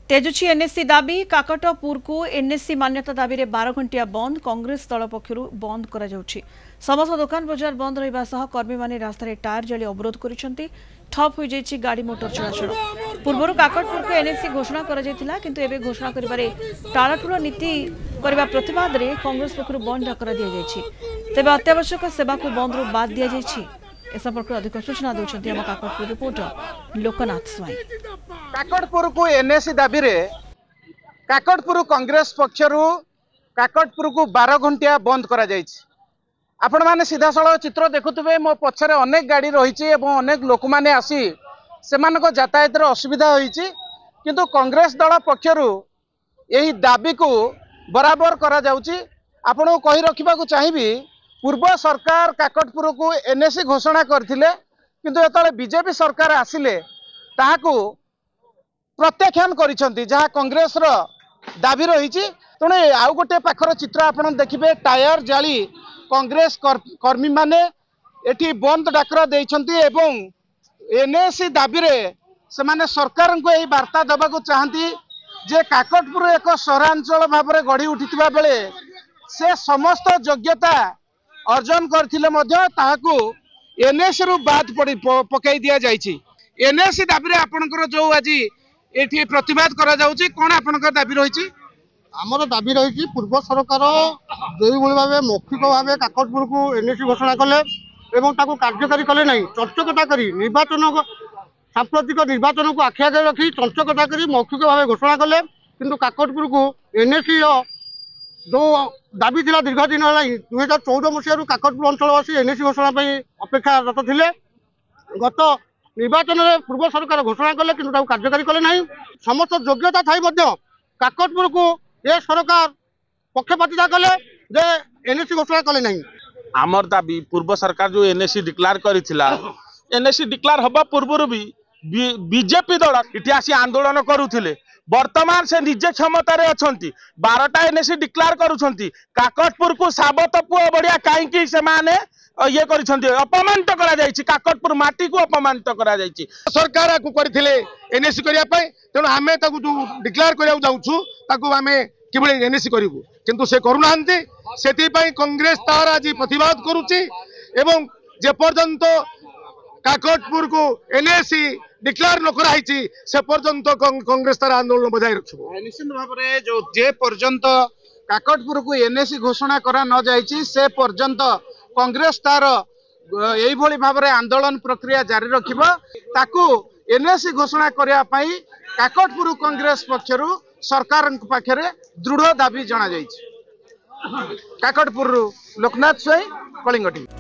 तेजुछि NSC दाबी काकटपुर को NSC मान्यता दाबी रे 12 घंटिया बंद कांग्रेस दल पक्षरु बंद करा जाउछि। समस्त दुकान बाजार बंद रहिबा सह कर्मी माने रास्ता टायर जाली अवरोध करिसेंती। ठप हो जाइछि गाड़ी मोटर चलाचल। पूर्वरु काकटपुर को एनएससी घोषणा करा जायतिला किंतु एबे घोषणा करिबारे टाळाटुळ नीति करबा प्रतिवाद रे कांग्रेस पक्षरु बंद डाकरा दिया जायछि। तेबे अत्यावश्यक सेवा को बंद रु बाद दिया जायछि। ए संपर्क अधिक सूचना देउछन्ती हम काकटपुर रिपोर्टर लोकनाथ स्वाई। काकटपुर को एनएससी दाबी रे काकटपुर कांग्रेस पक्षरु काकटपुर को 12 घंटिया बंद करा जायछि। आपण माने सीधा सळख चित्र देखुथबे मो पछरे अनेक गाड़ी रहिछि एवं अनेक लोक माने आसी सेमानको यातायात रे असुविधा होईछि किंतु कांग्रेस दल पक्षरु एही दाबी को बराबर करा जाउछि। आपण कहि रखिबा को चाहिबी पूर्व सरकार काकटपुर को एनएससी घोषणा करथिले किंतु एतले बीजेपी सरकार आसिले ताहाकू प्रत्याख्यान करिसेंती जहा कांग्रेस रो दाबी रहिछि। तणे आउ गोटे पाखर चित्र आपण देखिबे टायर जाली कांग्रेस कर्मी माने एठी बंद डाकरा देइछंती एवं एनएससी दाबी रे से माने सरकार को एही वार्ता दबा को चाहंती जे काकटपुर एक सहरांचल भाव रे गढ़ी उठितबा बेले से समस्त योग्यता अर्जन करथिले मध्य ताहाकू एनएससी रु बाद पकाई दिया जाइछि। एनएससी दाबी रे आपनकर जो आज एठी प्रतिवाद करा जाउछि कोन आपनकर दाबी रहिछि? आमर दाबी रही पूर्व सरकार जो भाव मौखिक भाव काकटपुर को एनएससी घोषणा कले एवं ताको कार्यकारी कले नहीं चर्चकता करी निर्वाचन सांप्रतिक निर्वाचन को आखि आगे रखी चर्चकता करी मौखिक भाव घोषणा कले किंतु काकटपुर को एनएससी जो दाबी थिला दीर्घ दिन है 2014 मसीह काकटपुर अंचलवासी एनएससी घोषणा अपेक्षारत थे। गत निर्वाचन में पूर्व सरकार घोषणा कले किंतु ताको कार्यकारी कले नहीं समस्त योग्यता थाई काकटपुर को ये सरकार पक्षपातिता कले जे एनएससी घोषणा कले नहीं। आमर दाबी पूर्व सरकार जो एनएससी डिक्लेयर करिथिला एनएससी डिक्लेयर हबा पूर्व भी बीजेपी दल इति आसी आंदोलन करुथिले वर्तमान से निजे क्षमता रे अछंती 12टा एनएससी डिक्लेयर करूछंती काकटपुर को साबत पुआ बढ़िया काईकी से माने ये करिछंती अपमानित करा जायछि काकटपुर माटी को अपमानित करा जायछि। सरकार को करथिले एनएससी करिया पय तेणु आमे ताकू जो डिक्लेयर करिया जाउछु ताकू आमे किबळे एनएससी करिवु किंतु से करूनांती सेति पय कांग्रेस तार आज प्रतिवाद करूछि एवं जे पर्यंत काकटपुर को एनएससी डिक्लेयर न कराइछि से पर्यंत कांग्रेस तार आंदोलन बजाय रखिबो। निश्चित भाव रे जो जे पर्यंत काकटपुर को एनएससी घोषणा करा न जायछि से पर्यंत कांग्रेस तार एई भली भाव रे आंदोलन प्रक्रिया जारी रखिबो। ताकू एनएससी घोषणा करिया पई काकटपुर कांग्रेस पक्षरु सरकार पाखरे दृढ़ दाबी जना जायछि। काकटपुर लोकनाथ स्वाई कलिंग टीवी।